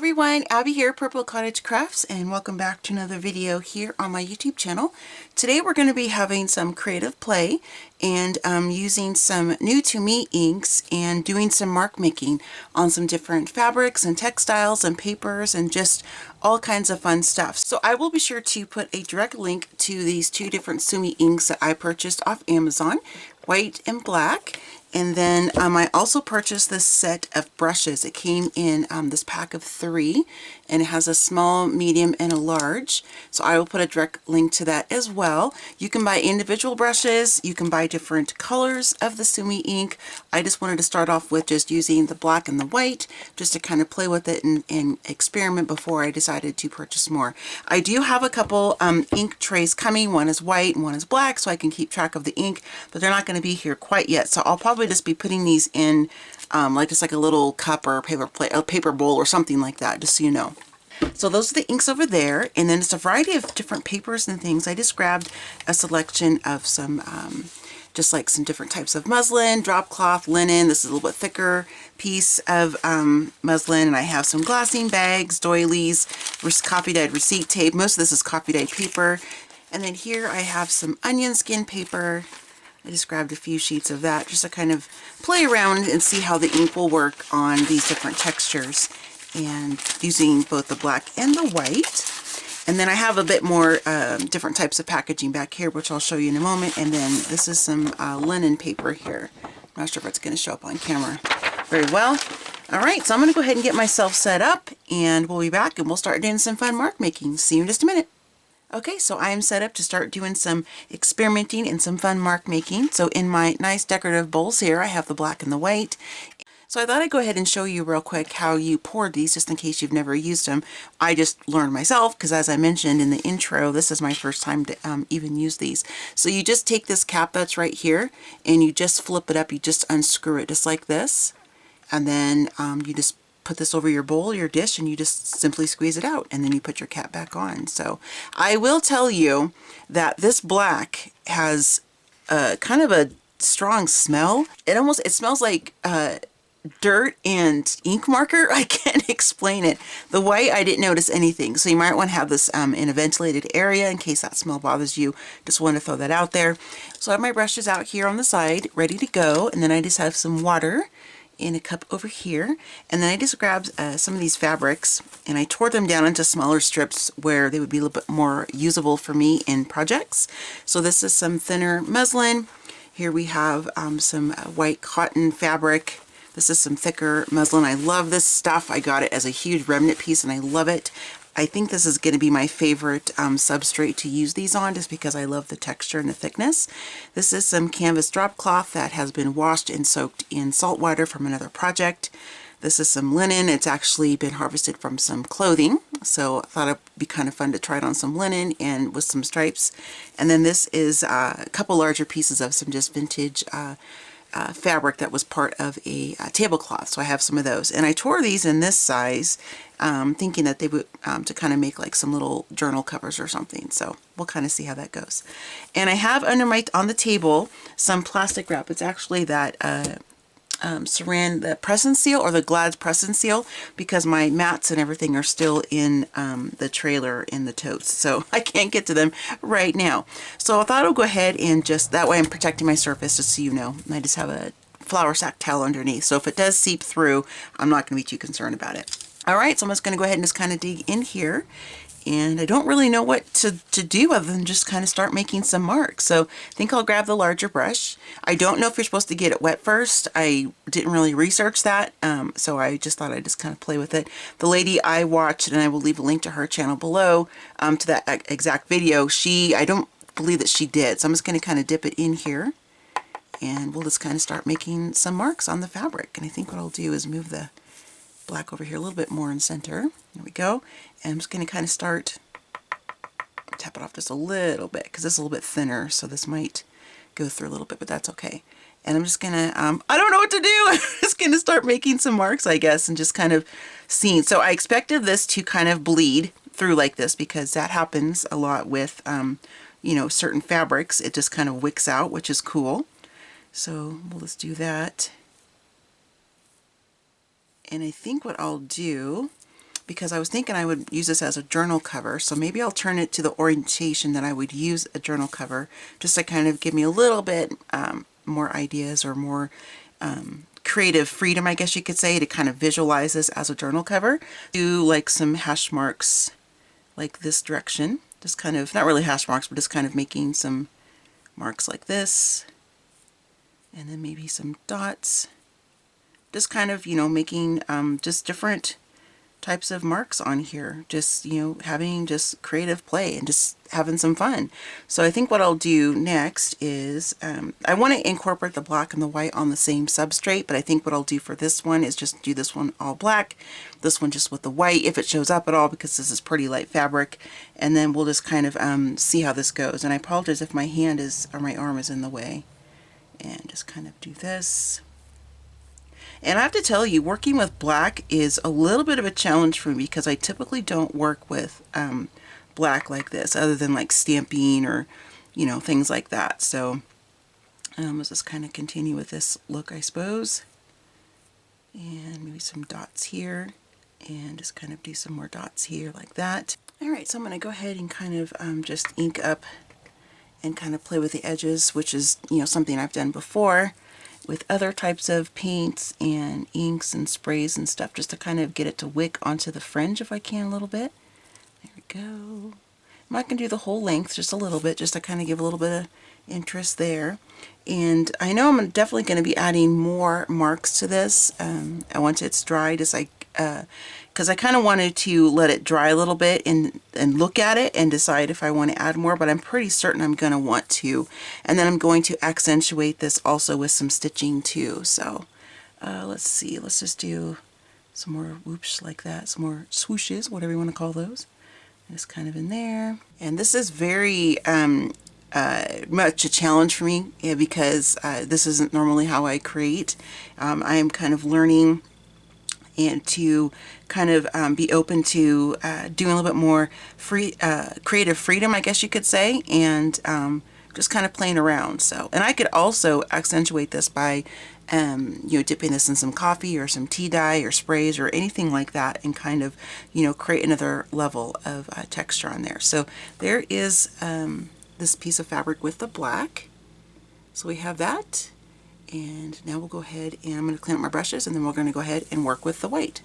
everyone, Abby here, Purple Cottage Crafts, and welcome back to another video here on my YouTube channel. Today we're going to be having some creative play and using some new to me inks and doing some mark making on some different fabrics and textiles and papers and just all kinds of fun stuff. So I will be sure to put a direct link to these two different Sumi inks that I purchased off Amazon, white and black. And then I also purchased this set of brushes. It came in this pack of 3, and it has a small, medium, and a large. So I will put a direct link to that as well. You can buy individual brushes. You can buy different colors of the Sumi ink. I just wanted to start off with just using the black and the white, just to kind of play with it and experiment before I decided to purchase more. I do have a couple ink trays coming. One is white and one is black, so I can keep track of the ink, but they're not going to be here quite yet. So I'll probably just be putting these in just like a little cup or paper plate, a paper bowl or something like that, just so you know. So those are the inks over there, and then it's a variety of different papers and things. I just grabbed a selection of some just like some different types of muslin, drop cloth, linen. This is a little bit thicker piece of muslin, and I have some glassine bags, doilies, coffee dyed receipt tape. Most of this is coffee dyed paper. And then here I have some onion skin paper. I just grabbed a few sheets of that just to kind of play around and see how the ink will work on these different textures, and using both the black and the white. And then I have a bit more different types of packaging back here, which I'll show you in a moment. And then this is some linen paper here. I'm not sure if it's going to show up on camera very well. All right, so I'm going to go ahead and get myself set up, and we'll be back and we'll start doing some fun mark making. See you in just a minute. Okay, so I am set up to start doing some experimenting and some fun mark making. So in my nice decorative bowls here, I have the black and the white. So I thought I'd go ahead and show you real quick how you pour these, just in case you've never used them. I just learned myself, because as I mentioned in the intro, this is my first time to even use these. So you just take this cap that's right here, and you just flip it up. You just unscrew it just like this. And then you just put this over your bowl, your dish, and you just simply squeeze it out, and then you put your cap back on. So I will tell you that this black has kind of a strong smell. It smells like dirt and ink marker. I can't explain it. The white, I didn't notice anything. So you might want to have this in a ventilated area in case that smell bothers you. Just want to throw that out there. So I have my brushes out here on the side ready to go, and then I just have some water in a cup over here, and then I just grabbed some of these fabrics and I tore them down into smaller strips where they would be a little bit more usable for me in projects. So this is some thinner muslin. Here we have some white cotton fabric. This is some thicker muslin. I love this stuff. I got it as a huge remnant piece and I love it. I think this is going to be my favorite substrate to use these on, just because I love the texture and the thickness. This is some canvas drop cloth that has been washed and soaked in salt water from another project. This is some linen. It's actually been harvested from some clothing, so I thought it'd be kind of fun to try it on some linen and with some stripes. And then this is a couple larger pieces of some just vintage fabric that was part of a tablecloth, so I have some of those. And I tore these in this size, thinking that they would to kind of make like some little journal covers or something. So we'll kind of see how that goes. And I have on the table some plastic wrap. It's actually that Saran, the press and seal, or the Glad press and seal, because my mats and everything are still in the trailer in the totes, so I can't get to them right now. So I thought I'll go ahead and just, that way I'm protecting my surface, just so you know. And I just have a flour sack towel underneath, so if it does seep through, I'm not going to be too concerned about it. All right, so I'm just going to go ahead and just kind of dig in here. And I don't really know what to do other than just kind of start making some marks. So I think I'll grab the larger brush. I don't know if you're supposed to get it wet first. I didn't really research that, so I just thought I'd just kind of play with it. The lady I watched, and I will leave a link to her channel below to that exact video, I don't believe that she did. So I'm just going to kind of dip it in here, and we'll just kind of start making some marks on the fabric. And I think what I'll do is move the black over here a little bit more in center. There we go. And I'm just going to kind of start, tap it off just a little bit, because this is a little bit thinner, so this might go through a little bit, but that's okay. And I'm just going to, I don't know what to do. I'm just going to start making some marks, I guess, and just kind of seeing. So I expected this to kind of bleed through like this, because that happens a lot with, you know, certain fabrics. It just kind of wicks out, which is cool. So we'll just do that. And I think what I'll do because I was thinking I would use this as a journal cover. So maybe I'll turn it to the orientation that I would use a journal cover, just to kind of give me a little bit more ideas, or more creative freedom, I guess you could say, to kind of visualize this as a journal cover. Do like some hash marks like this direction, just kind of, not really hash marks, but just kind of making some marks like this, and then maybe some dots, just kind of, you know, making just different types of marks on here, just, you know, having just creative play and just having some fun. So I think what I'll do next is I want to incorporate the black and the white on the same substrate, but I think what I'll do for this one is just do this one all black, this one just with the white, if it shows up at all, because this is pretty light fabric, and then we'll just kind of see how this goes. And I apologize if my hand is, or my arm is in the way, and just kind of do this. And I have to tell you, working with black is a little bit of a challenge for me, because I typically don't work with black like this, other than like stamping or, you know, things like that. So let's just kind of continue with this look, I suppose. And maybe some dots here, and just kind of do some more dots here like that. Alright, so I'm going to go ahead and kind of just ink up and kind of play with the edges, which is, you know, something I've done before with other types of paints and inks and sprays and stuff, just to kind of get it to wick onto the fringe if I can a little bit. There we go. I'm not going to do the whole length, just a little bit, just to kind of give a little bit of interest there. And I know I'm definitely going to be adding more marks to this once it's dried, as I because I kind of wanted to let it dry a little bit and look at it and decide if I want to add more, but I'm pretty certain I'm going to want to. And then I'm going to accentuate this also with some stitching too. So let's see, let's just do some more whoops like that, some more swooshes, whatever you want to call those. Just kind of in there. And this is very much a challenge for me, because this isn't normally how I create. I am kind of learning and to kind of be open to doing a little bit more creative freedom, I guess you could say, and just kind of playing around. So, and I could also accentuate this by you know, dipping this in some coffee or some tea dye or sprays or anything like that, and kind of, you know, create another level of texture on there. So there is this piece of fabric with the black. So we have that. And now we'll go ahead and I'm going to clean up my brushes, and then we're going to go ahead and work with the white.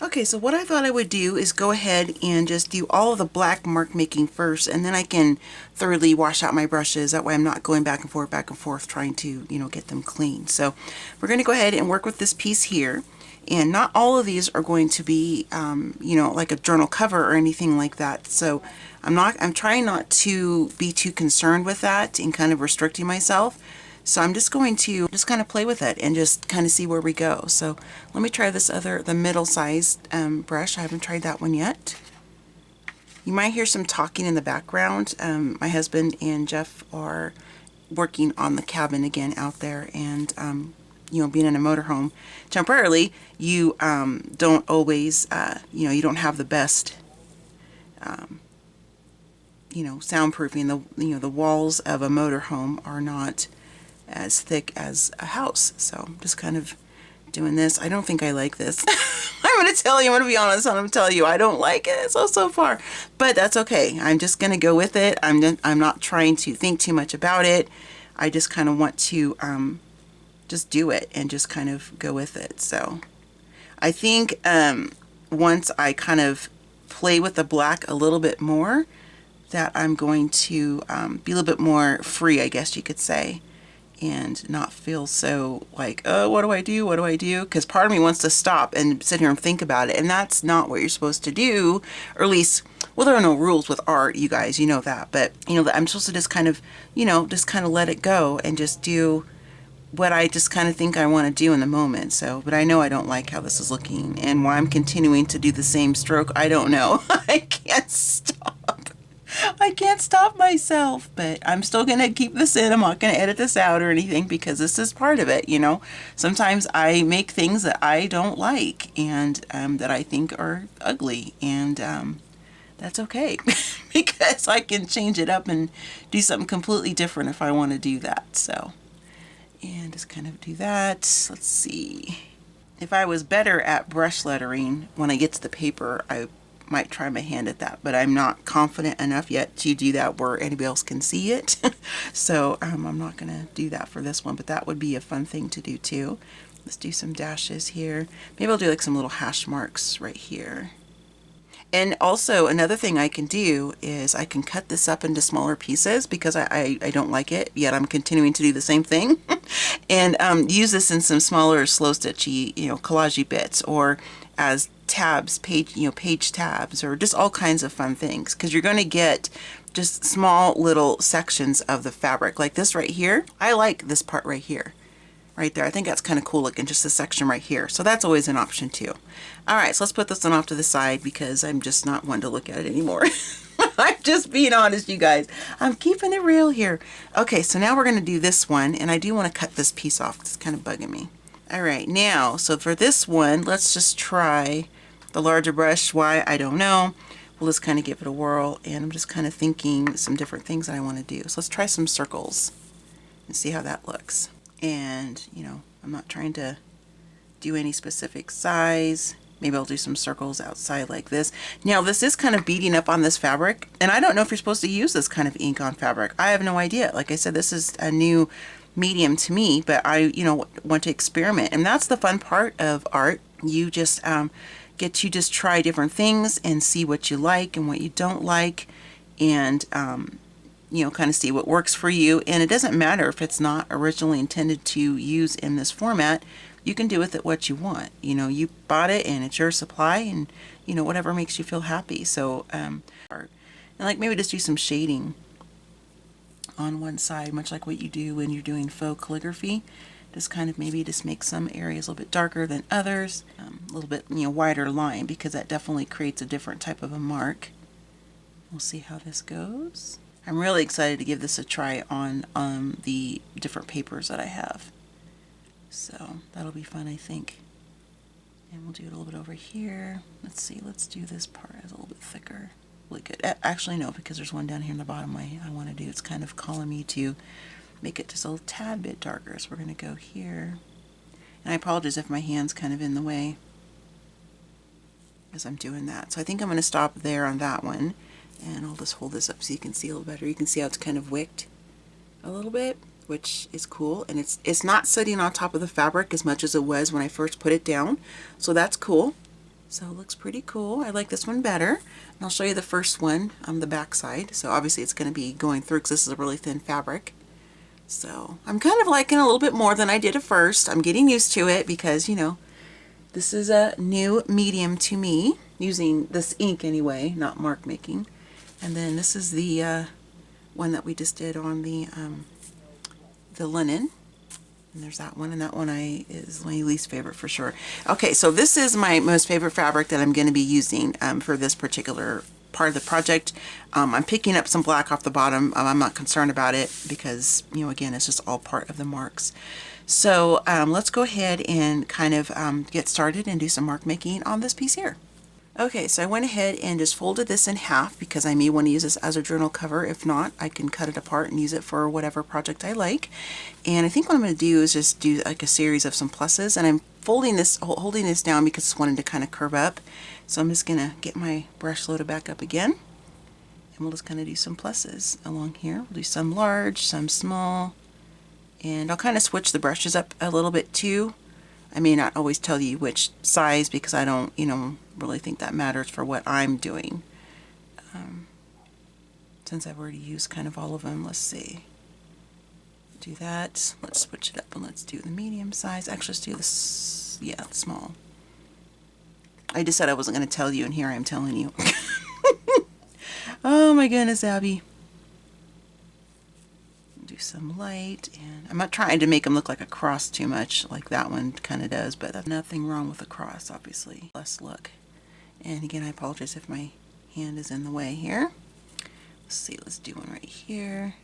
Okay, so what I thought I would do is go ahead and just do all of the black mark making first, and then I can thoroughly wash out my brushes. That way I'm not going back and forth trying to, you know, get them clean. So we're going to go ahead and work with this piece here. And not all of these are going to be, you know, like a journal cover or anything like that. So I'm trying not to be too concerned with that and kind of restricting myself. So I'm just going to just kind of play with it and just kind of see where we go. So let me try this the middle-sized brush. I haven't tried that one yet. You might hear some talking in the background. My husband and Jeff are working on the cabin again out there, and you know, being in a motorhome temporarily, you don't always, you know, you don't have the best, you know, soundproofing. You know, the walls of a motorhome are not as thick as a house. So I'm just kind of doing this. I don't think I like this. I'm going to tell you, I'm going to be honest, I'm going to tell you, I don't like it so far, but that's okay. I'm just going to go with it. I'm not trying to think too much about it. I just kind of want to just do it and just kind of go with it. So I think once I kind of play with the black a little bit more, that I'm going to be a little bit more free, I guess you could say, and not feel so like, oh, what do I do? What do I do? Because part of me wants to stop and sit here and think about it, and that's not what you're supposed to do, or at least, well, there are no rules with art, you guys, you know that, but you know, I'm supposed to just kind of, you know, just kind of let it go and just do what I just kind of think I want to do in the moment. So, but I know I don't like how this is looking, and why I'm continuing to do the same stroke, I don't know. I can't stop. I can't stop myself, but I'm still going to keep this in. I'm not going to edit this out or anything, because this is part of it, you know. Sometimes I make things that I don't like, and that I think are ugly, and that's okay, because I can change it up and do something completely different if I want to do that. So, and just kind of do that. Let's see. If I was better at brush lettering when I get to the paper, I might try my hand at that, but I'm not confident enough yet to do that where anybody else can see it. So I'm not going to do that for this one, but that would be a fun thing to do too. Let's do some dashes here. Maybe I'll do like some little hash marks right here. And also another thing I can do is I can cut this up into smaller pieces because I don't like it, yet I'm continuing to do the same thing. And use this in some smaller slow stitchy, collagey bits, or as tabs, page tabs, or just all kinds of fun things, because you're going to get just small little sections of the fabric like this right here. I like this part right here. Right there. I think that's kind of cool looking, just this section right here. So that's always an option too. All right, so let's put this one off to the side because I'm just not one to look at it anymore. I'm just being honest, you guys. I'm keeping it real here. Okay, so now we're going to do this one, and I do want to cut this piece off. It's kind of bugging me. All right, now, so for this one, let's just try the larger brush. Why? I don't know. We'll just kind of give it a whirl, and I'm just kind of thinking some different things that I want to do. So let's try some circles and see how that looks. And, I'm not trying to do any specific size. Maybe I'll do some circles outside like this. Now, this is kind of beating up on this fabric, and I don't know if you're supposed to use this kind of ink on fabric. I have no idea. Like I said, this is a new medium to me, but I, want to experiment. And that's the fun part of art. You just get to just try different things and see what you like and what you don't like, and kind of see what works for you. And it doesn't matter if it's not originally intended to use in this format. You can do with it what you want. You bought it and it's your supply, and whatever makes you feel happy. So and like maybe just do some shading on one side, much like what you do when you're doing faux calligraphy. Just kind of maybe just make some areas a little bit darker than others, a little bit wider line, because that definitely creates a different type of a mark. We'll see how this goes. I'm really excited to give this a try on the different papers that I have. So that'll be fun, I think. And we'll do it a little bit over here. Let's see, let's do this part as a little bit thicker. Really good. Actually, no, because there's one down here in the bottom I want to do. It's kind of calling me to make it just a little tad bit darker. So we're going to go here. And I apologize if my hand's kind of in the way as I'm doing that. So I think I'm going to stop there on that one. And I'll just hold this up so you can see a little better. You can see how it's kind of wicked a little bit, which is cool. And it's not sitting on top of the fabric as much as it was when I first put it down. So that's cool. So it looks pretty cool. I like this one better. And I'll show you the first one on the back side. So obviously it's going to be going through because this is a really thin fabric. So I'm kind of liking it a little bit more than I did at first. I'm getting used to it because, this is a new medium to me, using this ink anyway, not mark making. And then this is the one that we just did on the linen. And there's that one, and that one is my least favorite for sure. Okay, so this is my most favorite fabric that I'm going to be using for this particular part of the project. I'm picking up some black off the bottom. I'm not concerned about it because, again, it's just all part of the marks. So let's go ahead and kind of get started and do some mark making on this piece here. Okay, so I went ahead and just folded this in half because I may want to use this as a journal cover. If not, I can cut it apart and use it for whatever project I like. And I think what I'm going to do is just do like a series of some pluses. And I'm holding this down because I wanted to kind of curve up. So I'm just going to get my brush loaded back up again. And we'll just kind of do some pluses along here. We'll do some large, some small. And I'll kind of switch the brushes up a little bit too. I may not always tell you which size because I don't, really think that matters for what I'm doing. Since I've already used kind of all of them, let's see. Do that. Let's switch it up and let's do the medium size. Actually, let's do this, the small. I just said I wasn't going to tell you, and here I am telling you. Oh my goodness, Abby. Do some light, and I'm not trying to make them look like a cross too much like that one kind of does, but there's nothing wrong with a cross, obviously. Less look. And again, I apologize if my hand is in the way here. Let's see, let's do one right here.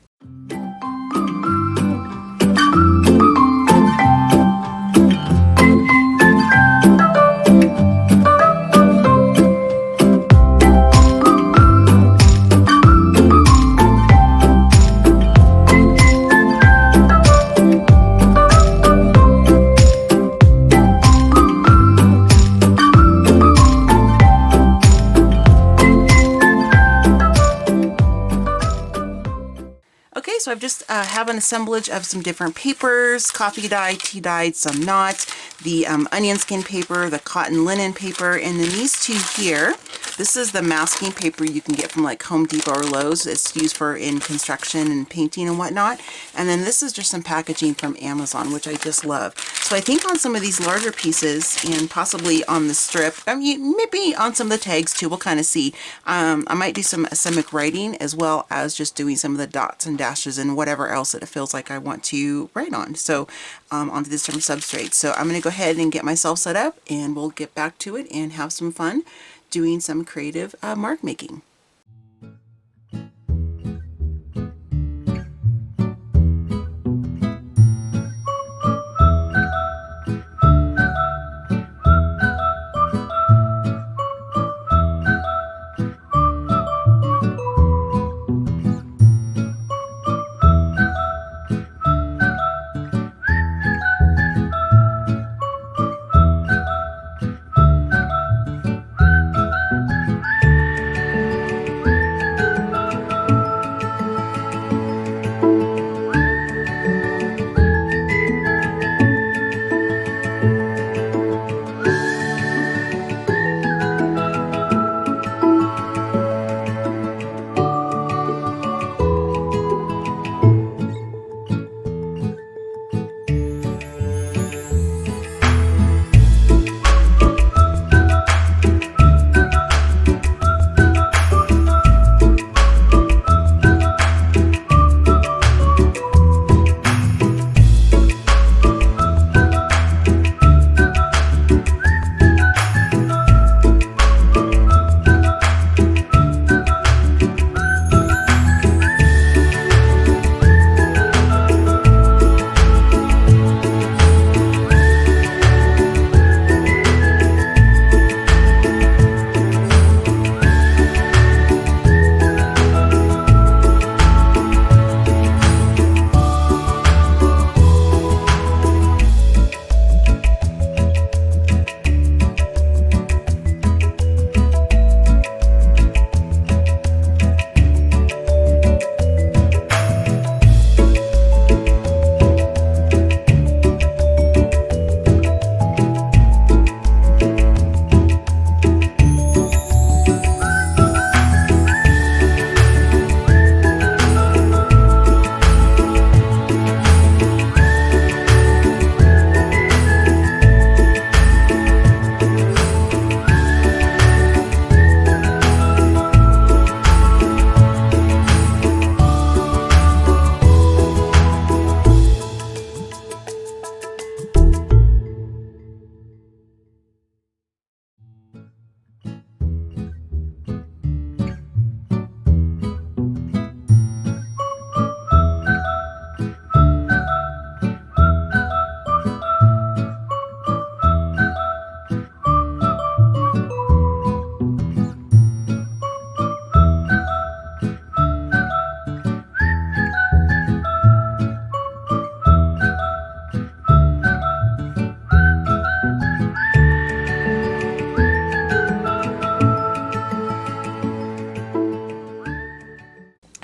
I've just have an assemblage of some different papers, coffee dye, tea dyed, some not, the onion skin paper, the cotton linen paper, and then these two here. This is the masking paper you can get from like Home Depot or Lowe's. It's used for in construction and painting and whatnot. And then this is just some packaging from Amazon, which I just love. So I think on some of these larger pieces and possibly on the strip, I mean, maybe on some of the tags too, we'll kind of see. I might do some asemic writing as well as just doing some of the dots and dashes and whatever else that it feels like I want to write on. So onto this different substrate. So I'm going to go ahead and get myself set up and we'll get back to it and have some fun doing some creative mark making.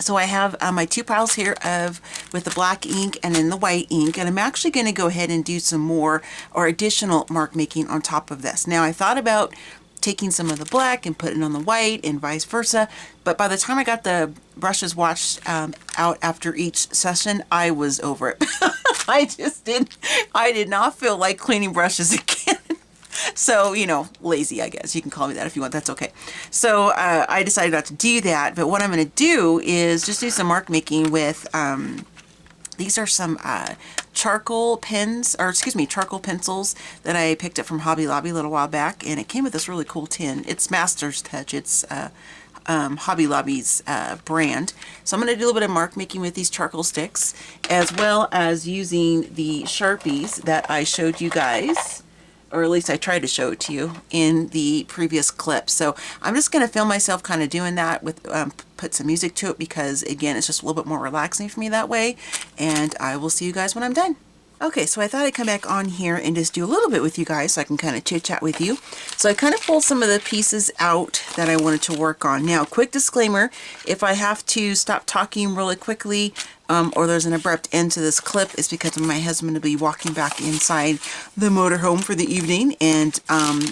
So I have my two piles here with the black ink and then the white ink, and I'm actually going to go ahead and do some more or additional mark making on top of this. Now I thought about taking some of the black and putting it on the white and vice versa, but by the time I got the brushes washed out after each session, I was over it. I did not feel like cleaning brushes again. So, you know, lazy, I guess. You can call me that if you want. That's okay. So I decided not to do that. But what I'm going to do is just do some mark making with, these are some charcoal pens, or excuse me, charcoal pencils that I picked up from Hobby Lobby a little while back. And it came with this really cool tin. It's Master's Touch. It's Hobby Lobby's brand. So I'm going to do a little bit of mark making with these charcoal sticks, as well as using the Sharpies that I showed you guys, or at least I tried to show it to you in the previous clip. So I'm just going to film myself kind of doing that with, put some music to it, because again, it's just a little bit more relaxing for me that way. And I will see you guys when I'm done. Okay, so I thought I'd come back on here and just do a little bit with you guys so I can kind of chit chat with you. So I kind of pulled some of the pieces out that I wanted to work on. Now, quick disclaimer, if I have to stop talking really quickly, or there's an abrupt end to this clip is because my husband will be walking back inside the motorhome for the evening, and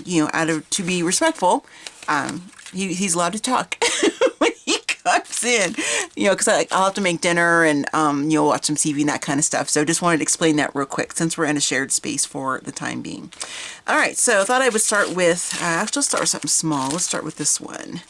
you know, to be respectful, he's allowed to talk when he comes in, you know, because I'll have to make dinner and you know, watch some TV and that kind of stuff. So just wanted to explain that real quick since we're in a shared space for the time being. All right, so I thought I would start with actually start with something small. Let's start with this one.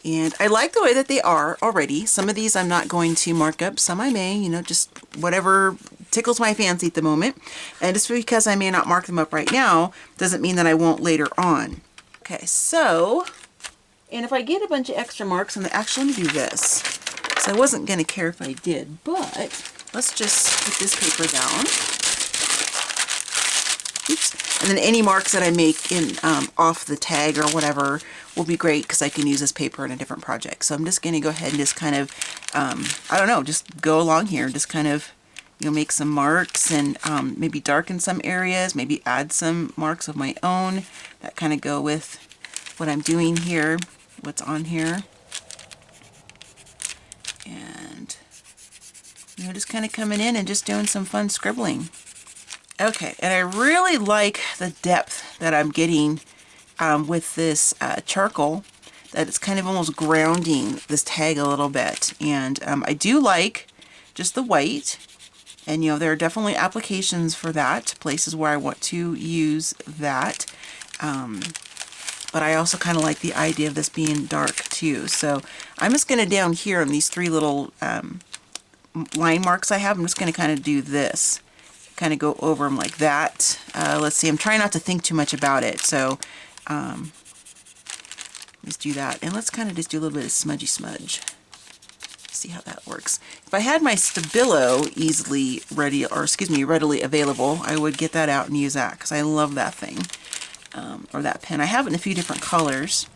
And I like the way that they are already. Some of these I'm not going to mark up. Some I may, you know, just whatever tickles my fancy at the moment. And just because I may not mark them up right now doesn't mean that I won't later on. Okay, so, and if I get a bunch of extra marks, I'm actually going to do this. So I wasn't going to care if I did, but let's just put this paper down. Oops. And then any marks that I make in off the tag or whatever will be great because I can use this paper in a different project. So I'm just going to go ahead and just kind of, I don't know, just go along here, just kind of, you know, make some marks and maybe darken some areas, maybe add some marks of my own that kind of go with what I'm doing here, what's on here. And, you know, just kind of coming in and just doing some fun scribbling. Okay, and I really like the depth that I'm getting with this charcoal, that it's kind of almost grounding this tag a little bit. And I do like just the white, and you know, there are definitely applications for that, places where I want to use that. But I also kind of like the idea of this being dark too. So I'm just going to, down here on these three little line marks I have, I'm just going to kind of do this. Kind of go over them like that. Let's see, I'm trying not to think too much about it, so let's do that. And let's kind of just do a little bit of smudgy smudge. See how that works. If I had my Stabilo easily ready, or excuse me, readily available, I would get that out and use that because I love that thing, or that pen. I have it in a few different colors.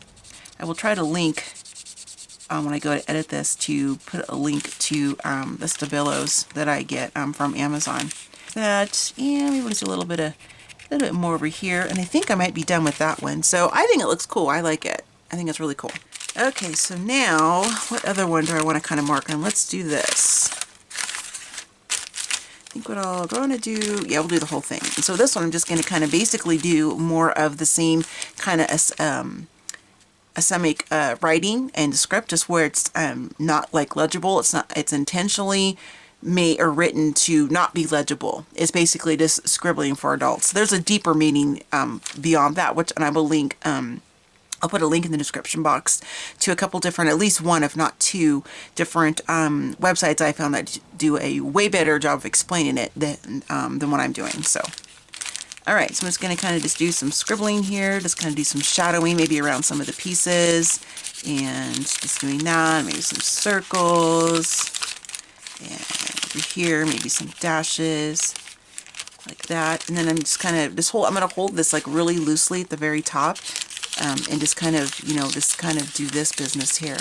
I will try to link when I go to edit this, to put a link to the Stabilos that I get from Amazon. That, and we want to do a little bit more over here, and I think I might be done with that one. So I think it looks cool. I like it. I think it's really cool. Okay, so now what other one do I want to kind of mark on? Let's do this. I think what I'll going to do, yeah, we'll do the whole thing. And so this one I'm just going to kind of basically do more of the same kind of asemic writing and script, just where it's not like legible. It's intentionally made or written to not be legible. It's basically just scribbling for adults. There's a deeper meaning beyond that, and I will link, I'll put a link in the description box to a couple different, at least one, if not two, different websites I found that do a way better job of explaining it than what I'm doing. So, alright, so I'm just going to kind of just do some scribbling here, just kind of do some shadowing maybe around some of the pieces, and just doing that, maybe some circles. And over here, maybe some dashes, like that. And then I'm just kind of, I'm going to hold this like really loosely at the very top, and just kind of, you know, just kind of do this business here.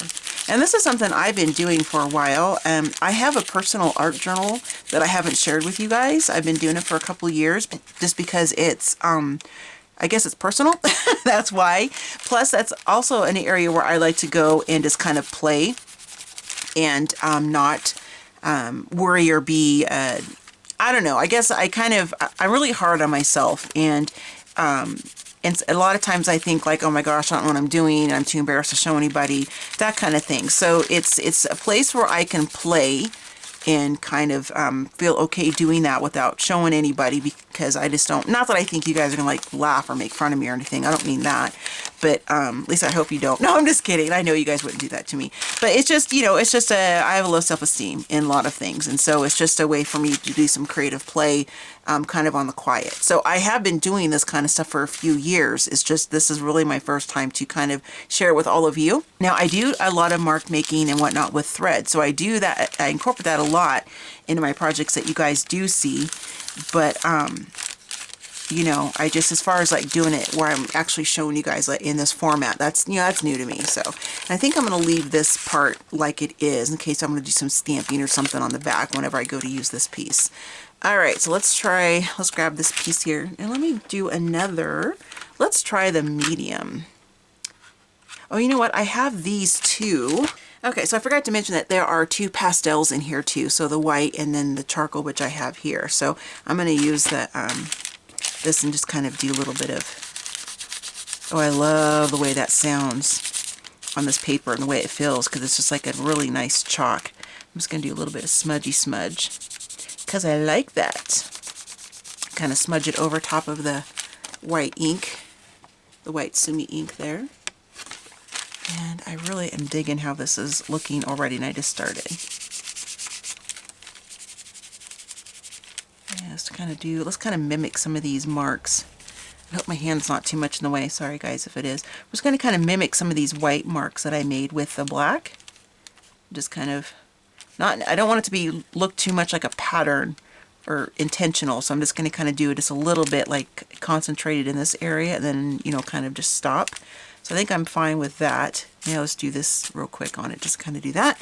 And this is something I've been doing for a while. I have a personal art journal that I haven't shared with you guys. I've been doing it for a couple years, just because it's, I guess it's personal. That's why. Plus, that's also an area where I like to go and just kind of play and not worry or be, I don't know, I guess I'm really hard on myself, and a lot of times I think like, oh my gosh, I don't know what I'm doing, I'm too embarrassed to show anybody, that kind of thing. So it's a place where I can play and kind of feel okay doing that without showing anybody, because I just don't, not that I think you guys are gonna like laugh or make fun of me or anything, I don't mean that, but at least I hope you don't. No, I'm just kidding. I know you guys wouldn't do that to me, but it's just, you know, it's just I have a low self-esteem in a lot of things, and so it's just a way for me to do some creative play kind of on the quiet. So I have been doing this kind of stuff for a few years. It's just, this is really my first time to kind of share it with all of you. Now I do a lot of mark making and whatnot with thread, so I do that, I incorporate that a lot into my projects that you guys do see, but you know, I just, as far as like doing it where I'm actually showing you guys like in this format, that's, you know, that's new to me. So I think I'm going to leave this part like it is in case I'm going to do some stamping or something on the back whenever I go to use this piece. All right, so let's grab this piece here, and let me do another. Let's try the medium. Oh, you know what? I have these two. Okay, so I forgot to mention that there are two pastels in here too. So the white and then the charcoal, which I have here. So I'm going to use the this and just kind of do a little bit of, oh, I love the way that sounds on this paper and the way it feels, because it's just like a really nice chalk. I'm just going to do a little bit of smudgy smudge because I like that. Kind of smudge it over top of the white ink, the white Sumi ink there. And I really am digging how this is looking already, and I just started. Yeah, let's kind of mimic some of these marks. I hope my hand's not too much in the way. Sorry guys if it is. I'm just going to kind of mimic some of these white marks that I made with the black. Just kind of, I don't want it to look too much like a pattern or intentional, so I'm just going to kind of do it just a little bit like concentrated in this area, and then, you know, kind of just stop. So I think I'm fine with that. Now let's do this real quick on it. Just kind of do that.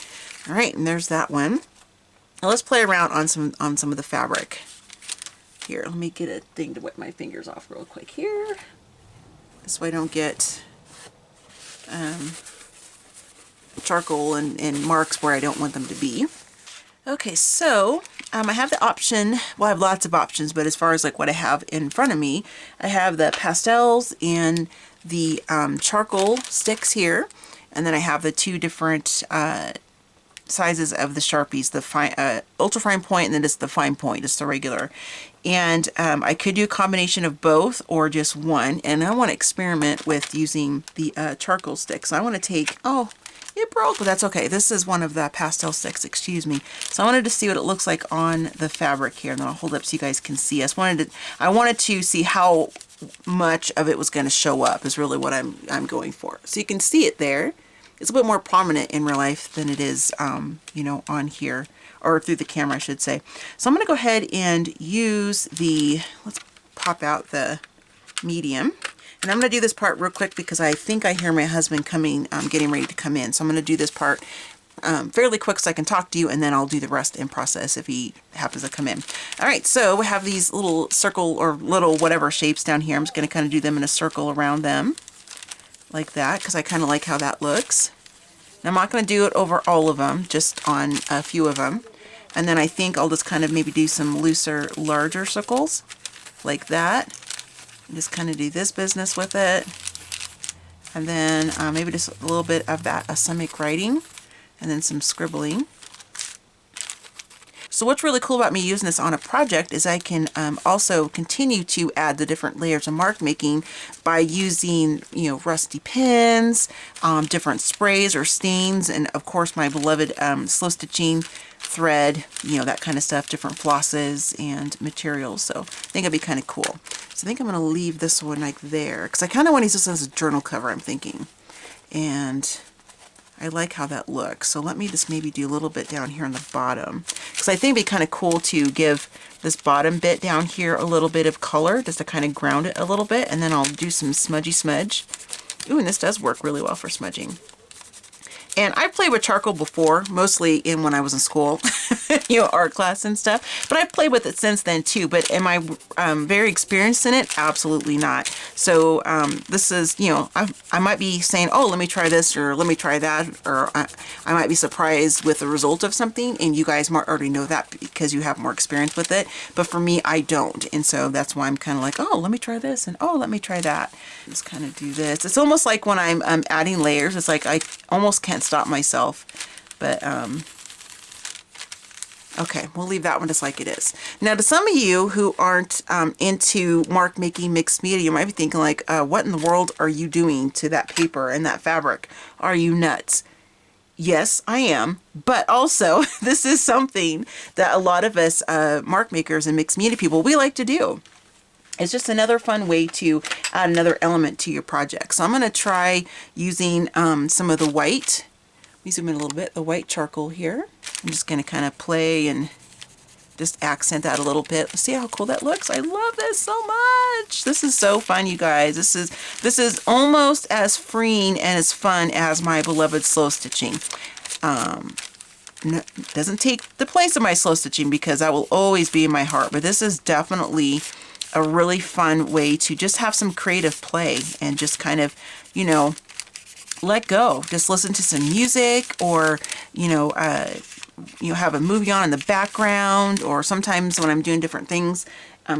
All right, and there's that one. Now let's play around on some of the fabric. Here, let me get a thing to wipe my fingers off real quick here. This way I don't get charcoal and marks where I don't want them to be. Okay, so I have the option, well, I have lots of options, but as far as like what I have in front of me, I have the pastels and the charcoal sticks here, and then I have the two different sizes of the Sharpies, the fine, ultra fine point, and then just the fine point, just the regular. And I could do a combination of both or just one, and I want to experiment with using the charcoal sticks. So I want to take, oh, it broke, but that's okay. This is one of the pastel sticks, excuse me. So I wanted to see what it looks like on the fabric here, and then I'll hold it up so you guys can see. I wanted to see how much of it was going to show up is really what I'm going for. So you can see it there. It's a bit more prominent in real life than it is, you know, on here, or through the camera, I should say. So I'm going to go ahead and use let's pop out the medium. And I'm going to do this part real quick because I think I hear my husband coming, getting ready to come in. So I'm going to do this part fairly quick so I can talk to you, and then I'll do the rest in process if he happens to come in. All right, so we have these little circle or little whatever shapes down here. I'm just going to kind of do them in a circle around them like that because I kind of like how that looks. And I'm not going to do it over all of them, just on a few of them. And then I think I'll just kind of maybe do some looser, larger circles like that. And just kind of do this business with it. And then maybe just a little bit of that asemic writing and then some scribbling. So what's really cool about me using this on a project is I can also continue to add the different layers of mark making by using, you know, rusty pens, different sprays or stains, and of course my beloved slow stitching thread, you know, that kind of stuff, different flosses and materials. So I think it'd be kind of cool. So I think I'm going to leave this one like there because I kind of want to use this as a journal cover, I'm thinking. And I like how that looks. So let me just maybe do a little bit down here on the bottom because I think it'd be kind of cool to give this bottom bit down here a little bit of color just to kind of ground it a little bit. And then I'll do some smudgy smudge. Ooh, and this does work really well for smudging. And I've played with charcoal before, mostly when I was in school, you know, art class and stuff. But I've played with it since then too. But am I very experienced in it? Absolutely not. So this is, you know, I might be saying, oh, let me try this or let me try that. Or I might be surprised with the result of something. And you guys might already know that because you have more experience with it. But for me, I don't. And so that's why I'm kind of like, oh, let me try this. And oh, let me try that. Just kind of do this. It's almost like when I'm adding layers, it's like I almost can't stop myself, but okay, we'll leave that one just like it is. Now to some of you who aren't into mark making mixed media, you might be thinking like, what in the world are you doing to that paper and that fabric? Are you nuts? Yes, I am, but also this is something that a lot of us mark makers and mixed media people, we like to do. It's just another fun way to add another element to your project. So I'm going to try using some of the white. Let me zoom in a little bit. The white charcoal here. I'm just going to kind of play and just accent that a little bit. See how cool that looks? I love this so much. This is so fun, you guys. This is almost as freeing and as fun as my beloved slow stitching. Doesn't take the place of my slow stitching because that will always be in my heart. But this is definitely a really fun way to just have some creative play and just kind of, you know, let go. Just listen to some music, or, have a movie on in the background, or sometimes when I'm doing different things,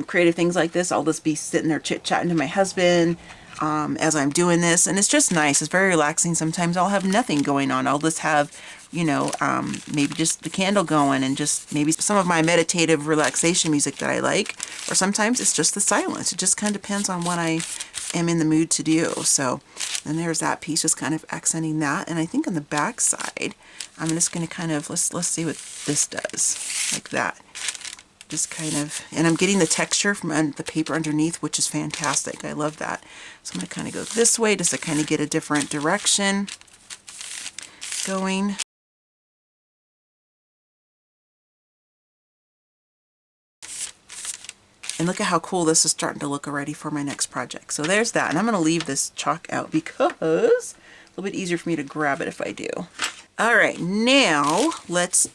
creative things like this, I'll just be sitting there chit-chatting to my husband as I'm doing this, and it's just nice. It's very relaxing. Sometimes I'll have nothing going on. I'll just have, maybe just the candle going, and just maybe some of my meditative relaxation music that I like, or sometimes it's just the silence. It just kind of depends on what I am in the mood to do. So then there's that piece, just kind of accenting that. And I think on the back side, I'm just going to kind of, let's see what this does, like that. Just kind of, and I'm getting the texture from the paper underneath, which is fantastic. I love that. So I'm going to kind of go this way just to kind of get a different direction going. And look at how cool this is starting to look already for my next project. So there's that. And I'm going to leave this chalk out because it's a little bit easier for me to grab it if I do. All right, now let's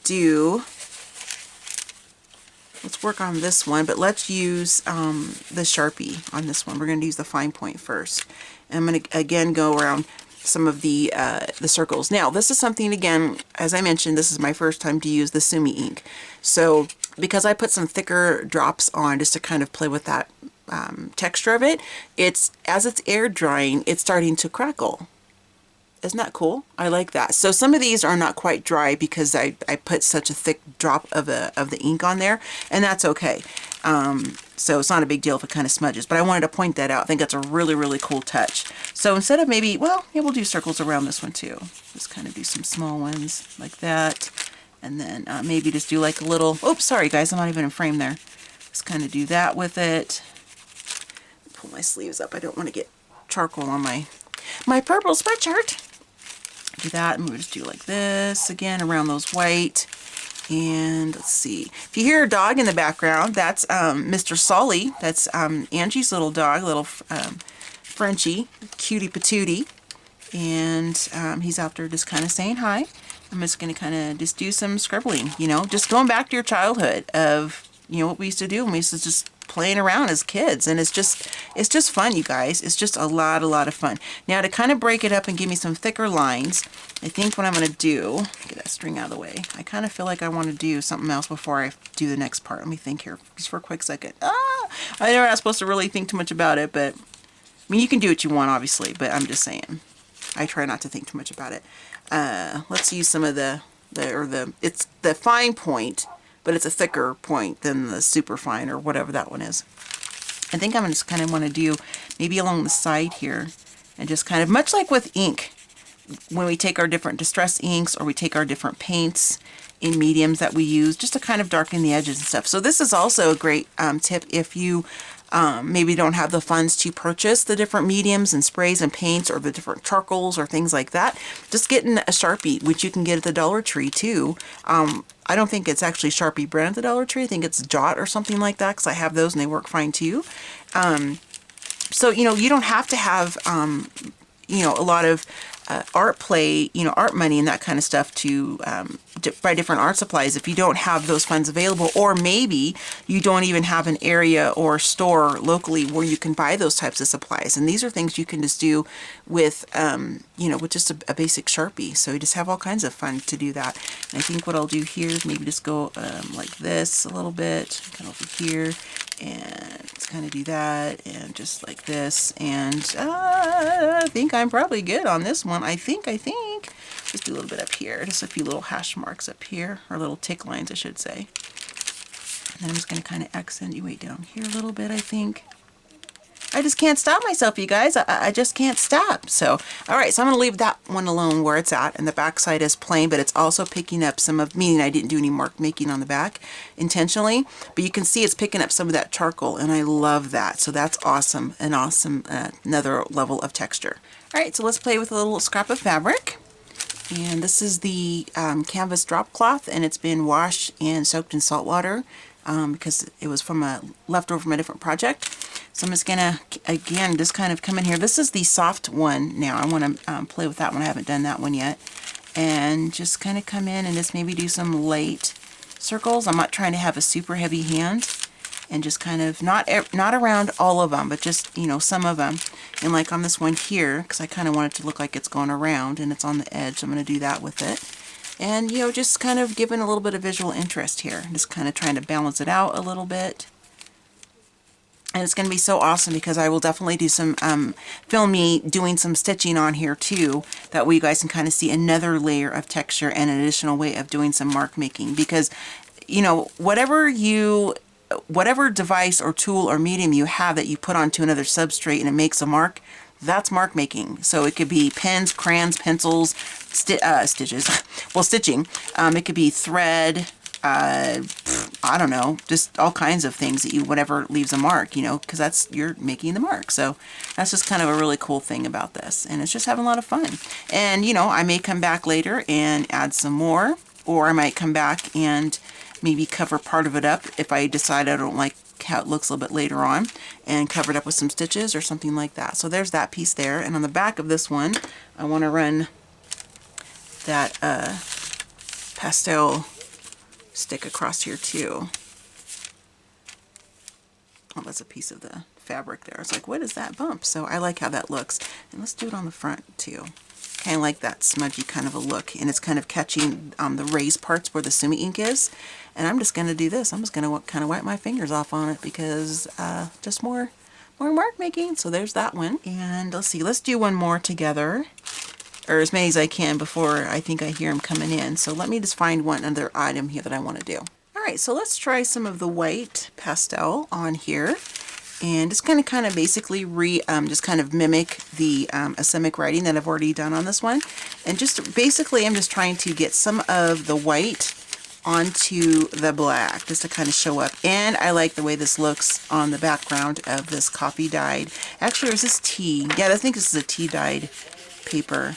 work on this one, but let's use the Sharpie on this one. We're going to use the fine point first. And I'm going to again go around some of the circles. Now, this is something, again, as I mentioned, this is my first time to use the Sumi Ink. So because I put some thicker drops on just to kind of play with that texture of it, as it's air drying, it's starting to crackle. Isn't that cool? I like that. So some of these are not quite dry because I put such a thick drop of the ink on there, and that's okay. So it's not a big deal if it kind of smudges, but I wanted to point that out. I think that's a really, really cool touch. So instead of maybe, well, yeah, we'll do circles around this one too. Just kind of do some small ones like that. And then maybe just do like a little, oops, sorry guys, I'm not even in frame there. Just kind of do that with it. Pull my sleeves up. I don't want to get charcoal on my purple sweatshirt. Do that, and we'll just do like this again around those white. And let's see, if you hear a dog in the background, that's Mr. Solly. That's Angie's little dog, little Frenchie, cutie patootie, and he's out there just kind of saying hi. I'm just going to kind of just do some scribbling, just going back to your childhood of what we used to do when we used to just playing around as kids, and it's just fun, you guys. It's just a lot of fun. Now, to kind of break it up and give me some thicker lines, I think what I'm going to do, get that string out of the way, I kind of feel like I want to do something else before I do the next part. Let me think here just for a quick second. I know I'm not supposed to really think too much about it, but I mean, you can do what you want, obviously, but I'm just saying, I try not to think too much about it. Let's use some of it's the fine point, but it's a thicker point than the super fine or whatever that one is. I think I'm just kind of want to do maybe along the side here, and just kind of, much like with ink, when we take our different distress inks or we take our different paints in mediums that we use, just to kind of darken the edges and stuff. So this is also a great tip if you maybe don't have the funds to purchase the different mediums and sprays and paints, or the different charcoals or things like that. Just getting a Sharpie, which you can get at the Dollar Tree too. I don't think it's actually Sharpie brand at the Dollar Tree. I think it's Jot or something like that, because I have those and they work fine too. So, you don't have to have, a lot of art money and that kind of stuff to buy different art supplies if you don't have those funds available, or maybe you don't even have an area or store locally where you can buy those types of supplies. And these are things you can just do with, with just a basic Sharpie. So you just have all kinds of fun to do that. And I think what I'll do here is maybe just go like this a little bit, kind of over here, and just kind of do that, and just like this. And I think I'm probably good on this one. I think. Just do a little bit up here, just a few little hash marks up here, or little tick lines, I should say. And then I'm just going to kind of accentuate down here a little bit, I think. I just can't stop myself, you guys. I just can't stop. So, all right, so I'm going to leave that one alone where it's at, and the back side is plain, but it's also picking up some of, meaning I didn't do any mark making on the back intentionally, but you can see it's picking up some of that charcoal, and I love that. So that's awesome, an awesome, another level of texture. All right, so let's play with a little scrap of fabric. And this is the canvas drop cloth, and it's been washed and soaked in salt water because it was from a leftover from a different project. So I'm just gonna, again, just kind of come in here. This is the soft one now. I want to play with that one. I haven't done that one yet. And just kind of come in and just maybe do some light circles. I'm not trying to have a super heavy hand. and just kind of not around all of them, but just, you know, some of them. And like on this one here, because I kind of want it to look like it's going around and it's on the edge, so I'm going to do that with it. And, you know, just kind of giving a little bit of visual interest here. Just kind of trying to balance it out a little bit. And it's going to be so awesome because I will definitely do some, film me doing some stitching on here too. That way you guys can kind of see another layer of texture and an additional way of doing some mark making. Because, you know, whatever device or tool or medium you have that you put onto another substrate and it makes a mark, that's mark making. So it could be pens, crayons, pencils, stitches, well, stitching. It could be thread, I don't know, just all kinds of things that you, whatever leaves a mark, you know, because you're making the mark. So that's just kind of a really cool thing about this. And it's just having a lot of fun. And, you know, I may come back later and add some more, or I might come back and maybe cover part of it up if I decide I don't like how it looks a little bit later on, and cover it up with some stitches or something like that. So there's that piece there. And on the back of this one, I want to run that pastel stick across here too. Oh, that's a piece of the fabric there. It's like, what is that bump? So I like how that looks. And let's do it on the front too. Kind of like that smudgy kind of a look, and it's kind of catching the raised parts where the Sumi ink is. And I'm just going to do this. I'm just going to kind of wipe my fingers off on it because just more mark making. So there's that one. And let's see, let's do one more together, or as many as I can before I think I hear them coming in. So let me just find one other item here that I want to do. All right, so let's try some of the white pastel on here. And just kind of basically just kind of mimic the asemic writing that I've already done on this one. And just basically I'm just trying to get some of the white onto the black just to kind of show up. And I like the way this looks on the background of this coffee dyed. Actually, or is this tea? Yeah, I think this is a tea dyed paper.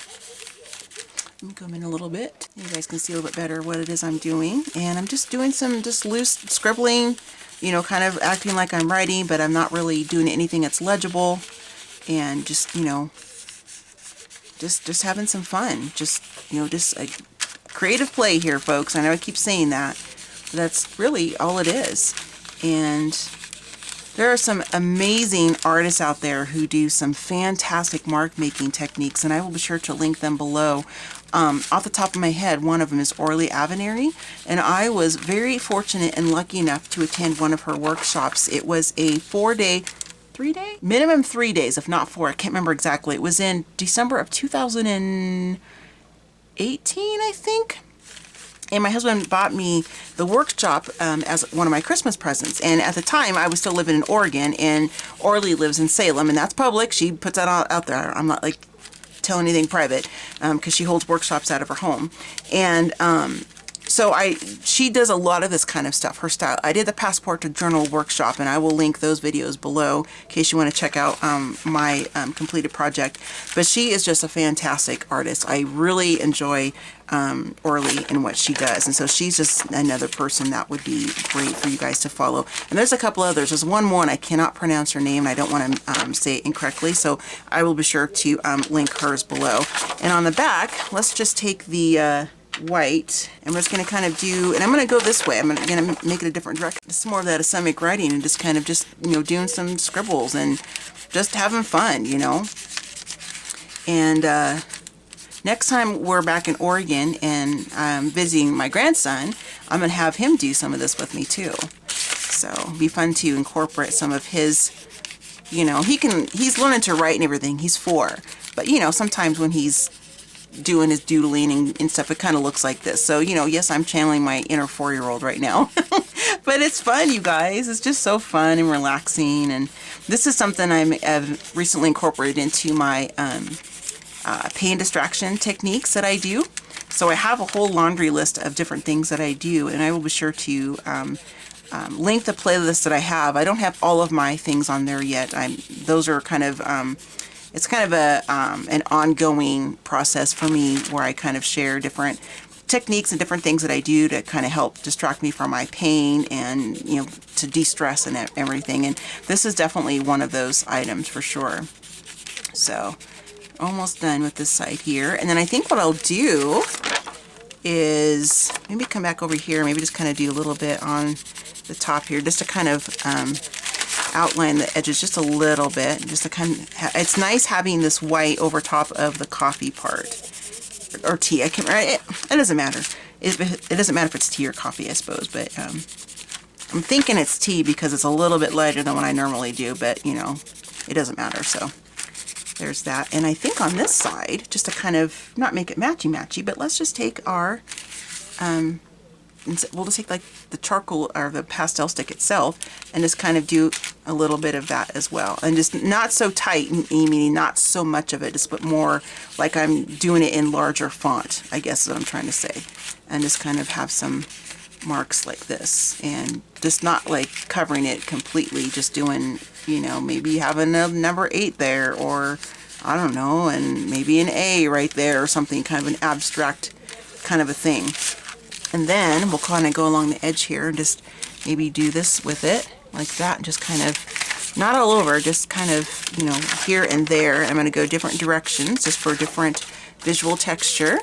Let me come in a little bit. You guys can see a little bit better what it is I'm doing. And I'm just doing some loose scribbling, you know, kind of acting like I'm writing, but I'm not really doing anything that's legible. And just, you know, just having some fun. Just, you know, just a creative play here, folks. I know I keep saying that, but that's really all it is. And there are some amazing artists out there who do some fantastic mark making techniques, and I will be sure to link them below. Off the top of my head, one of them is Orly Aveneri, and I was very fortunate and lucky enough to attend one of her workshops. It was a 4-day, 3-day? Minimum 3 days, if not 4. I can't remember exactly. It was in December of 2018, I think. And my husband bought me the workshop as one of my Christmas presents. And at the time, I was still living in Oregon, and Orly lives in Salem, and that's public. She puts that out there. I'm not like telling anything private because she holds workshops out of her home. And so she does a lot of this kind of stuff, her style. I did the Passport to Journal workshop, and I will link those videos below in case you want to check out my completed project. But she is just a fantastic artist. I really enjoy Orly and what she does, and so she's just another person that would be great for you guys to follow. And there's a couple others. There's one more, and I cannot pronounce her name, and I don't want to say it incorrectly, so I will be sure to link hers below. And on the back, let's just take the white, and we're just going to kind of do, and I'm going to go this way. I'm going to make it a different direction. It's more of that asemic writing, and just kind of you know, doing some scribbles and just having fun, you know. And next time we're back in Oregon and I'm visiting my grandson, I'm going to have him do some of this with me too. So it'll be fun to incorporate some of his, you know, he's learning to write and everything. He's 4. But, you know, sometimes when he's doing his doodling and stuff, it kind of looks like this. So, you know, yes, I'm channeling my inner 4-year-old right now. But it's fun, you guys. It's just so fun and relaxing. And this is something I've recently incorporated into my pain distraction techniques that I do. So I have a whole laundry list of different things that I do, and I will be sure to link the playlist that I have. I don't have all of my things on there yet. Those are kind of it's kind of an ongoing process for me where I kind of share different techniques and different things that I do to kind of help distract me from my pain and, you know, to de-stress and everything. And this is definitely one of those items for sure. So almost done with this side here. And then I think what I'll do is maybe come back over here, maybe just kind of do a little bit on the top here, just to kind of outline the edges just a little bit, just to kind of, it's nice having this white over top of the coffee part, or tea. I can't, it doesn't matter. It doesn't matter if it's tea or coffee, I suppose, but I'm thinking it's tea because it's a little bit lighter than what I normally do, but you know, it doesn't matter. So there's that. And I think on this side, just to kind of not make it matchy-matchy, but let's just take our, we'll just take like the charcoal or the pastel stick itself and just kind of do a little bit of that as well. And just not so tight, meaning not so much of it, just put more like I'm doing it in larger font, I guess is what I'm trying to say. And just kind of have some marks like this, and just not like covering it completely, just doing, you know, maybe having a number 8 there, or I don't know, and maybe an A right there or something, kind of an abstract kind of a thing. And then we'll kind of go along the edge here and just maybe do this with it like that, and just kind of, not all over, just kind of, you know, here and there. I'm going to go different directions just for different visual texture.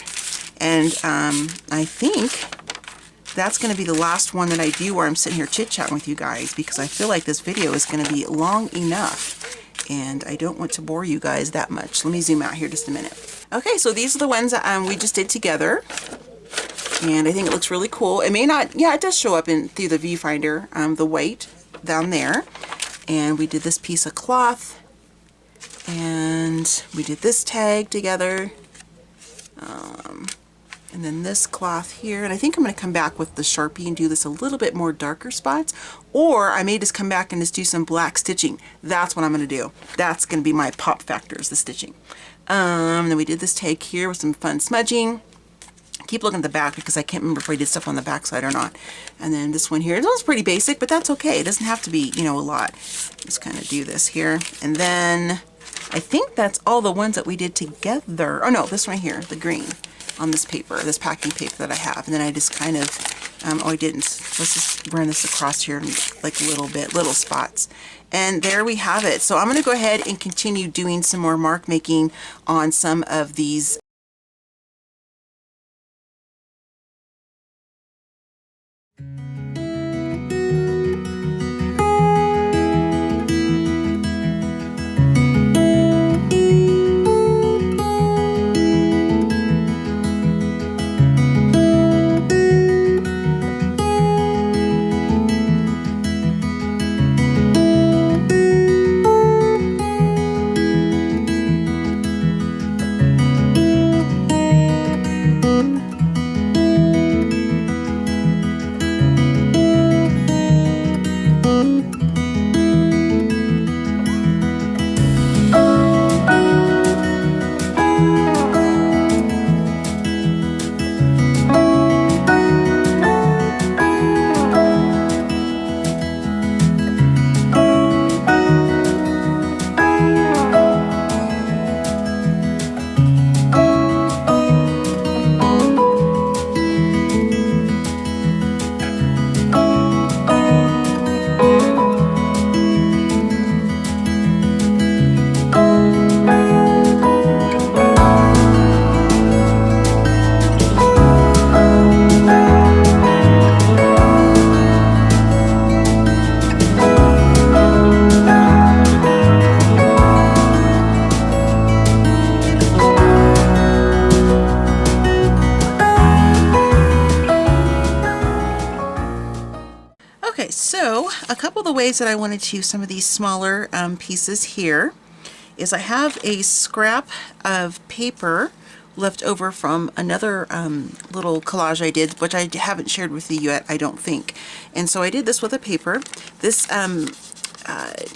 And I think that's going to be the last one that I do where I'm sitting here chit-chatting with you guys, because I feel like this video is going to be long enough and I don't want to bore you guys that much. Let me zoom out here just a minute. Okay, so these are the ones that we just did together, and I think it looks really cool. It may not, yeah, it does show up in through the viewfinder, the white down there. And we did this piece of cloth, and we did this tag together. And then this cloth here, and I think I'm going to come back with the Sharpie and do this a little bit more darker spots, or I may just come back and just do some black stitching. That's what I'm going to do. That's going to be my pop factor, is the stitching. Then we did this tag here with some fun smudging. Keep looking at the back because I can't remember if I did stuff on the back side or not. And then this one here, it was pretty basic, but that's okay. It doesn't have to be, you know, a lot. Just kind of do this here. And then I think that's all the ones that we did together. Oh no, this one here, the green, on this paper, this packing paper that I have. And then I just kind of, oh I didn't, let's just run this across here like a little bit, little spots. And there we have it. So I'm going to go ahead and continue doing some more mark making on some of these. So a couple of the ways that I wanted to use some of these smaller pieces here is I have a scrap of paper left over from another little collage I did, which I haven't shared with you yet, I don't think. And so I did this with a paper. This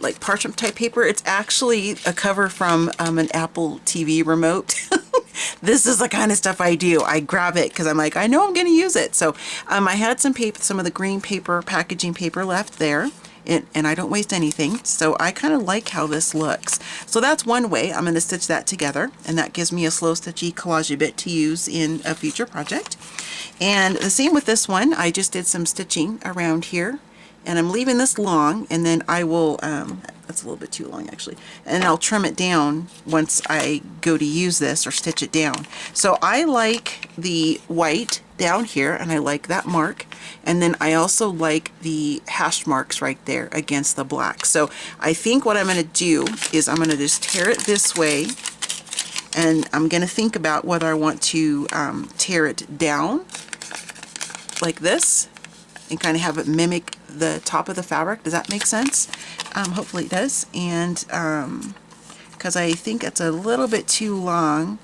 like parchment type paper. It's actually a cover from an Apple TV remote. This is the kind of stuff I do. I grab it because I'm like, I know I'm going to use it. So I had some paper, some of the green paper, packaging paper left there, and I don't waste anything. So I kind of like how this looks. So that's one way I'm going to stitch that together, and that gives me a slow stitchy collage bit to use in a future project. And the same with this one. I just did some stitching around here and I'm leaving this long, and then I will, that's a little bit too long actually, and I'll trim it down once I go to use this or stitch it down. So I like the white down here, and I like that mark, and then I also like the hash marks right there against the black. So I think what I'm going to do is I'm going to just tear it this way, and I'm going to think about whether I want to tear it down like this and kind of have it mimic the top of the fabric. Does that make sense? Hopefully it does. And because I think it's a little bit too long,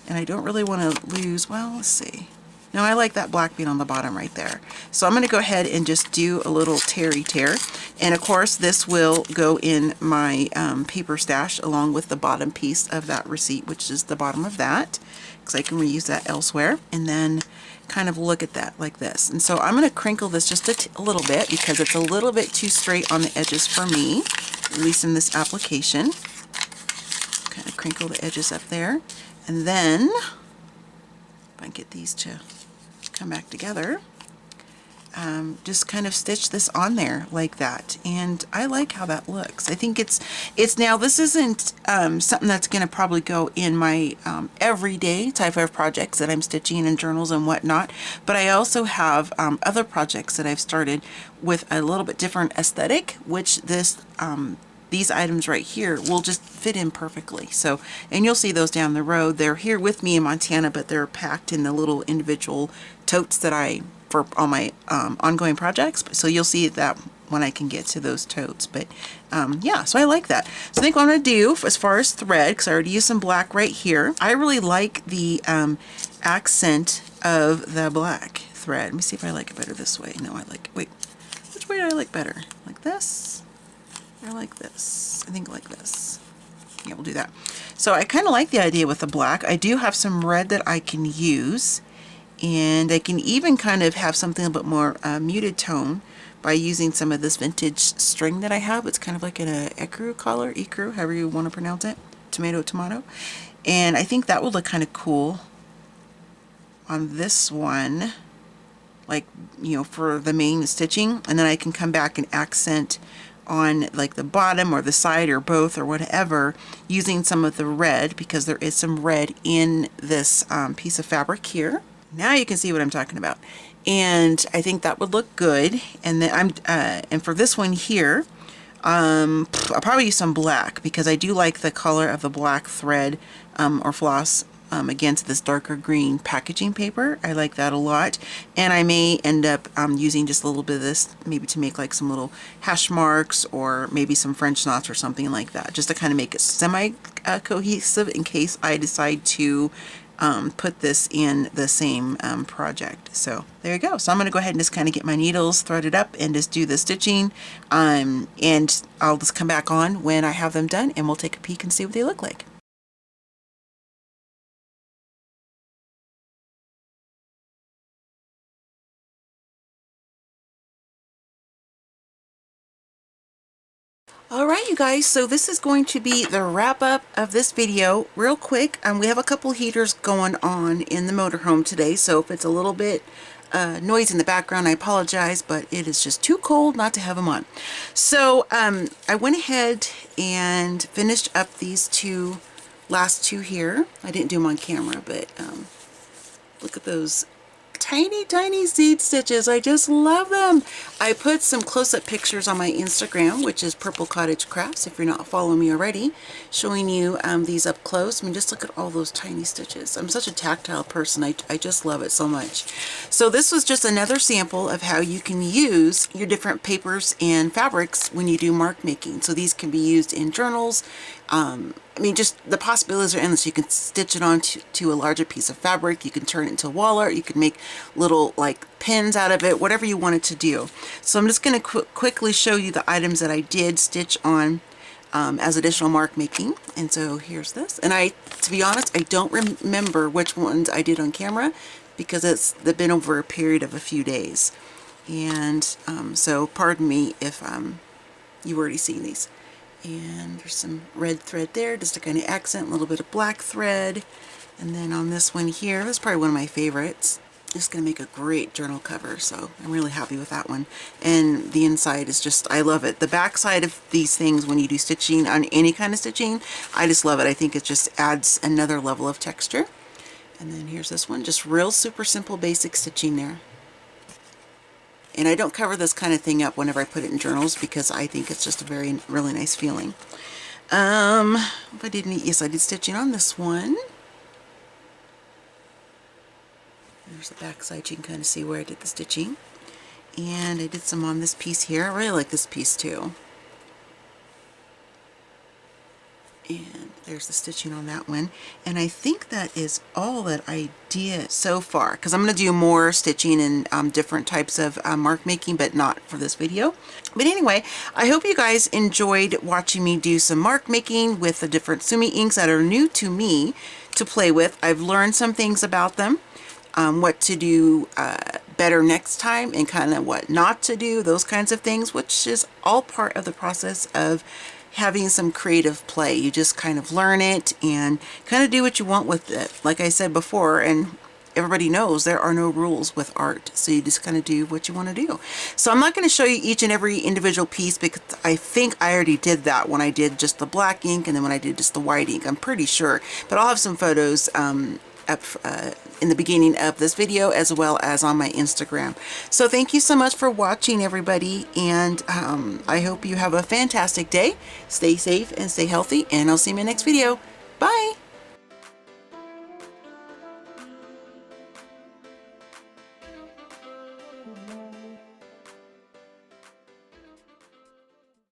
and I don't really want to lose, well, let's see. No, I like that black being on the bottom right there. So I'm going to go ahead and just do a little tear. And of course this will go in my paper stash along with the bottom piece of that receipt, which is the bottom of that, because I can reuse that elsewhere. And then kind of look at that like this. And so I'm going to crinkle this just a little bit because it's a little bit too straight on the edges for me, at least in this application. Kind of crinkle the edges up there. And then if I can get these to come back together, just kind of stitch this on there like that, and I like how that looks. I think it's now, this isn't something that's going to probably go in my everyday type of projects that I'm stitching in journals and whatnot, but I also have other projects that I've started with a little bit different aesthetic, which this these items right here will just fit in perfectly. So, and you'll see those down the road. They're here with me in Montana, but they're packed in the little individual totes that I, for all my ongoing projects. So you'll see that when I can get to those totes. But yeah, so I like that. So I think what I'm going to do as far as thread, because I already used some black right here, I really like the accent of the black thread. Let me see if I like it better this way. No, I like, wait, which way do I like better? Like this? Or like this? I think like this. Yeah, we'll do that. So I kind of like the idea with the black. I do have some red that I can use, and I can even kind of have something a bit more muted tone by using some of this vintage string that I have. It's kind of like an ecru color, ecru, however you want to pronounce it, tomato. And I think that would look kind of cool on this one, like, you know, for the main stitching. And then I can come back and accent on like the bottom or the side or both or whatever using some of the red, because there is some red in this piece of fabric here. Now you can see what I'm talking about, and I think that would look good. And then and for this one here, I'll probably use some black because I do like the color of the black thread or floss against this darker green packaging paper. I like that a lot, and I may end up using just a little bit of this maybe to make like some little hash marks or maybe some French knots or something like that, just to kind of make it semi cohesive in case I decide to put this in the same project. So there you go. So I'm going to go ahead and just kind of get my needles threaded up and just do the stitching, and I'll just come back on when I have them done and we'll take a peek and see what they look like. Alright you guys, so this is going to be the wrap up of this video. Real quick, we have a couple heaters going on in the motorhome today, so if it's a little bit noise in the background, I apologize, but it is just too cold not to have them on. So I went ahead and finished up these last two here. I didn't do them on camera, but look at those tiny seed stitches. I just love them. I put some close-up pictures on my Instagram, which is purplecottagecrafts, if you're not following me already, showing you these up close. I mean, just look at all those tiny stitches. I'm such a tactile person. I just love it so much. So this was just another sample of how you can use your different papers and fabrics when you do mark making. So these can be used in journals. I mean, just the possibilities are endless. You can stitch it on to a larger piece of fabric. You can turn it into wall art. You can make little like pins out of it, whatever you want it to do. So I'm just going to quickly show you the items that I did stitch on as additional mark making. And so here's this. And to be honest, I don't remember which ones I did on camera because they've been over a period of a few days. And so pardon me if you've already seen these. And there's some red thread there just to kind of accent, a little bit of black thread. And then on this one here, that's probably one of my favorites. It's going to make a great journal cover, so I'm really happy with that one. And the inside is just, I love it. The back side of these things, when you do stitching on any kind of stitching, I just love it. I think it just adds another level of texture. And then here's this one, just real super simple basic stitching there. And I don't cover this kind of thing up whenever I put it in journals because I think it's just a really nice feeling. If I didn't, yes, I did stitching on this one. There's the back side, you can kind of see where I did the stitching. And I did some on this piece here. I really like this piece too. And there's the stitching on that one. And I think that is all that I did so far, because I'm going to do more stitching and different types of mark making, but not for this video. But anyway, I hope you guys enjoyed watching me do some mark making with the different Sumi inks that are new to me to play with. I've learned some things about them. What to do better next time and kind of what not to do, those kinds of things, which is all part of the process of having some creative play. You just kind of learn it and kind of do what you want with it. Like I said before, and everybody knows there are no rules with art, so you just kind of do what you want to do. So I'm not going to show you each and every individual piece because I think I already did that when I did just the black ink and then when I did just the white ink. I'm pretty sure, but I'll have some photos up in the beginning of this video as well as on my Instagram. So thank you so much for watching, everybody, and I hope you have a fantastic day. Stay safe and stay healthy, and I'll see you in my next video. Bye!